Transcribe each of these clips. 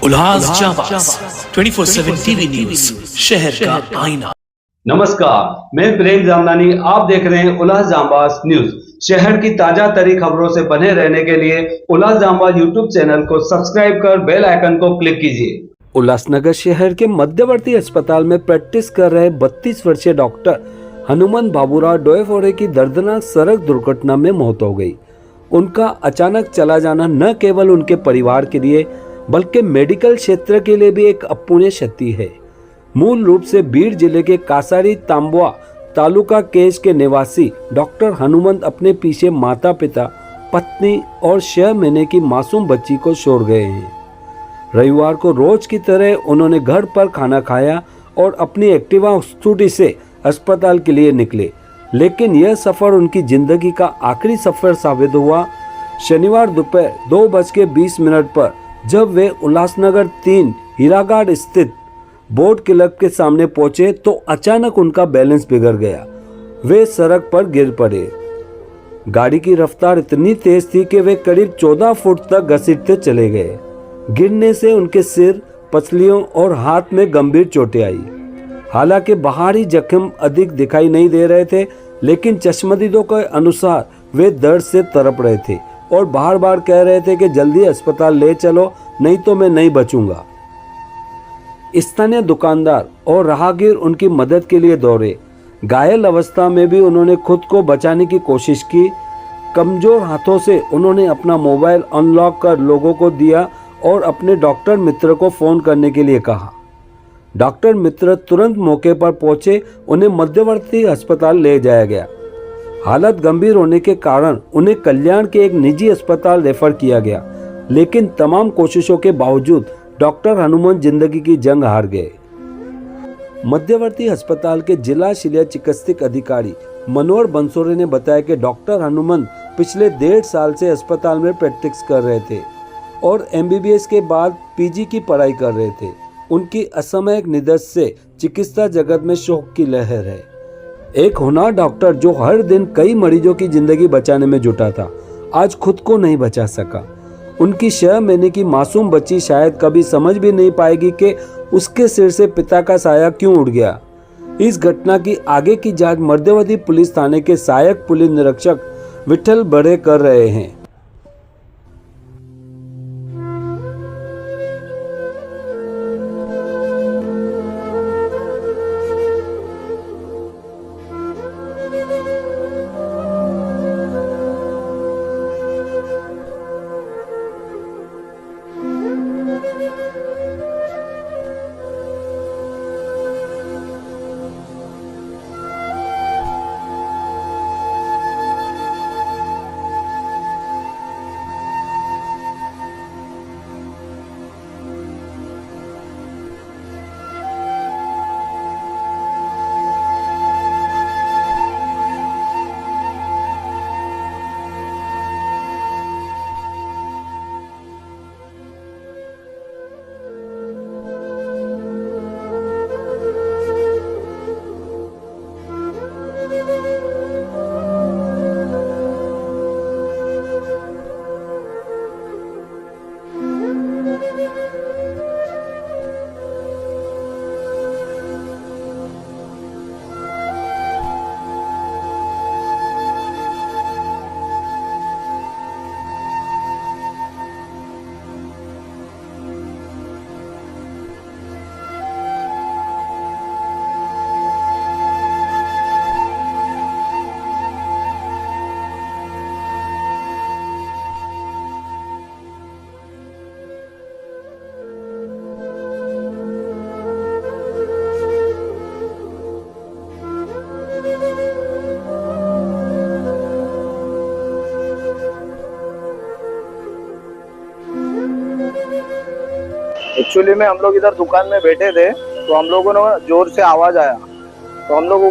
उल्लास जाबाज 24/7 TV news, शहर का आईना। नमस्कार, मैं प्रेम जामनानी। आप देख रहे हैं उल्लास जाबाज न्यूज। शहर की ताजा तरीन खबरों से बने रहने के लिए उल्लास जाबाज यूट्यूब चैनल को सब्सक्राइब कर बेल आइकन को क्लिक कीजिए। उल्लासनगर शहर के मध्यवर्ती अस्पताल में प्रैक्टिस कर रहे 32 वर्षीय डॉक्टर हनुमंत बाबूराव डोएफोरे की दर्दनाक सड़क दुर्घटना में मौत हो गई। उनका अचानक चला जाना न केवल उनके परिवार के लिए बल्कि मेडिकल क्षेत्र के लिए भी एक अपूर्णीय क्षति है। मूल रूप से बीड़ जिले के कासारी तांबुआ तालुका केज के निवासी डॉक्टर हनुमंत अपने पीछे माता पिता, पत्नी और 6 महीने की मासूम बच्ची को छोड़ गए हैं। रविवार को रोज की तरह उन्होंने घर पर खाना खाया और अपनी एक्टिवा स्कूटी से अस्पताल के लिए निकले, लेकिन यह सफर उनकी जिंदगी का आखिरी सफर साबित हुआ। शनिवार दोपहर 2:20 पर जब वे उल्लासनगर 3 हीराघाट स्थित बोट क्लब के सामने पहुंचे तो अचानक उनका बैलेंस बिगड़ गया। वे सड़क पर गिर पड़े। गाड़ी की रफ्तार इतनी तेज थी कि वे करीब 14 फुट तक घसीटते चले गए। गिरने से उनके सिर, पसलियों और हाथ में गंभीर चोटें आई। हालांकि बाहरी जख्म अधिक दिखाई नहीं दे रहे थे, लेकिन चश्मदीदों के अनुसार वे दर्द से तड़प रहे थे और बार बार कह रहे थे कि जल्दी अस्पताल ले चलो, नहीं तो मैं नहीं बचूंगा। स्थानीय दुकानदार और राहगीर उनकी मदद के लिए दौड़े। घायल अवस्था में भी उन्होंने खुद को बचाने की कोशिश की। कमजोर हाथों से उन्होंने अपना मोबाइल अनलॉक कर लोगों को दिया और अपने डॉक्टर मित्र को फोन करने के लिए कहा। डॉक्टर मित्र तुरंत मौके पर पहुंचे। उन्हें मध्यवर्ती अस्पताल ले जाया गया। हालत गंभीर होने के कारण उन्हें कल्याण के एक निजी अस्पताल रेफर किया गया, लेकिन तमाम कोशिशों के बावजूद डॉक्टर हनुमंत जिंदगी की जंग हार गए। मध्यवर्ती अस्पताल के जिला शल्य चिकित्सक अधिकारी मनोहर बंसोरे ने बताया कि डॉक्टर हनुमंत पिछले 1.5 साल से अस्पताल में प्रैक्टिस कर रहे थे और MBBS के बाद PG की पढ़ाई कर रहे थे। उनकी असामयिक निधन से चिकित्सा जगत में शोक की लहर है। एक होनहार डॉक्टर जो हर दिन कई मरीजों की जिंदगी बचाने में जुटा था, आज खुद को नहीं बचा सका। उनकी 6 महीने की मासूम बच्ची शायद कभी समझ भी नहीं पाएगी कि उसके सिर से पिता का साया क्यों उड़ गया। इस घटना की आगे की जांच मध्यवर्ती पुलिस थाने के सहायक पुलिस निरीक्षक विठल बड़े कर रहे हैं। एक्चुअली में हम लोग इधर दुकान में बैठे थे तो हम लोगों ने जोर से आवाज आया तो हम लोग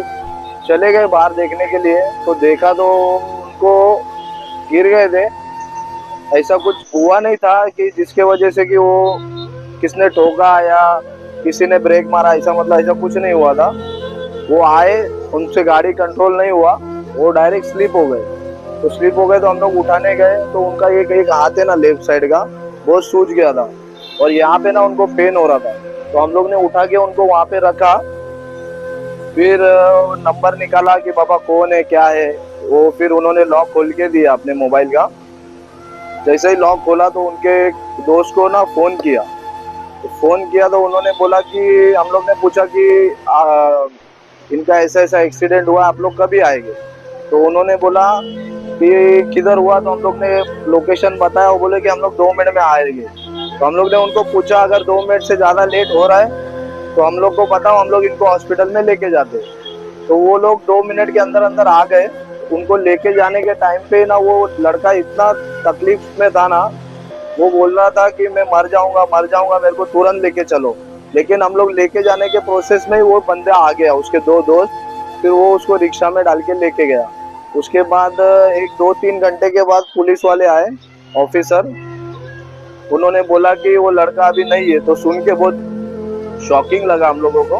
चले गए बाहर देखने के लिए। तो देखा तो उनको गिर गए थे। ऐसा कुछ हुआ नहीं था कि जिसके वजह से कि वो किसने ठोका या किसी ने ब्रेक मारा, ऐसा मतलब ऐसा कुछ नहीं हुआ था। वो आए, उनसे गाड़ी कंट्रोल नहीं हुआ, वो डायरेक्ट स्लिप हो गए। तो स्लिप हो गए तो हम लोग उठाने गए तो उनका एक हाथ है ना लेफ्ट साइड का, बहुत सूज गया था। और यहाँ पे ना उनको पेन हो रहा था, तो हम लोग ने उठा के उनको वहाँ पे रखा। फिर नंबर निकाला कि बाबा कौन है क्या है वो, फिर उन्होंने लॉक खोल के दिया अपने मोबाइल का। जैसे ही लॉक खोला तो उनके दोस्त को ना फोन किया, तो उन्होंने बोला कि हम लोग ने पूछा कि इनका ऐसा ऐसा एक्सीडेंट हुआ, आप लोग कभी आएंगे? तो उन्होंने बोला कि किधर हुआ, तो हम लोग ने लोकेशन बताया। वो बोले कि हम लोग 2 मिनट में आएंगे। तो हम लोग ने उनको पूछा अगर 2 मिनट से ज़्यादा लेट हो रहा है तो हम लोग को बताओ, हम लोग इनको हॉस्पिटल में लेके जाते। तो वो लोग 2 मिनट के अंदर अंदर आ गए। उनको लेके जाने के टाइम पे ना वो लड़का इतना तकलीफ में था ना, वो बोल रहा था कि मैं मर जाऊंगा, मेरे को तुरंत लेके चलो। लेकिन हम लोग लेके जाने के प्रोसेस में ही वो बंदा आ गया, उसके 2 दोस्त, फिर वो उसको रिक्शा में डाल के लेके गया। उसके बाद 1-2-3 घंटे के बाद पुलिस वाले आए, ऑफिसर। उन्होंने बोला कि वो लड़का अभी नहीं है। तो सुन के बहुत शॉकिंग लगा हम लोगों को।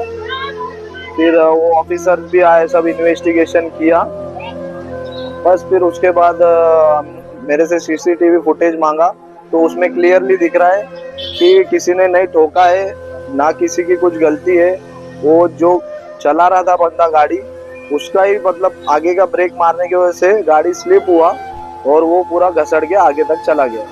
फिर वो ऑफिसर भी आए, सब इन्वेस्टिगेशन किया। बस फिर उसके बाद मेरे से सीसीटीवी फुटेज मांगा, तो उसमें क्लियरली दिख रहा है कि किसी ने नहीं ठोका है, ना किसी की कुछ गलती है। वो जो चला रहा था बंदा गाड़ी, उसका ही मतलब आगे का ब्रेक मारने की वजह से गाड़ी स्लिप हुआ और वो पूरा घसड़ के आगे तक चला गया।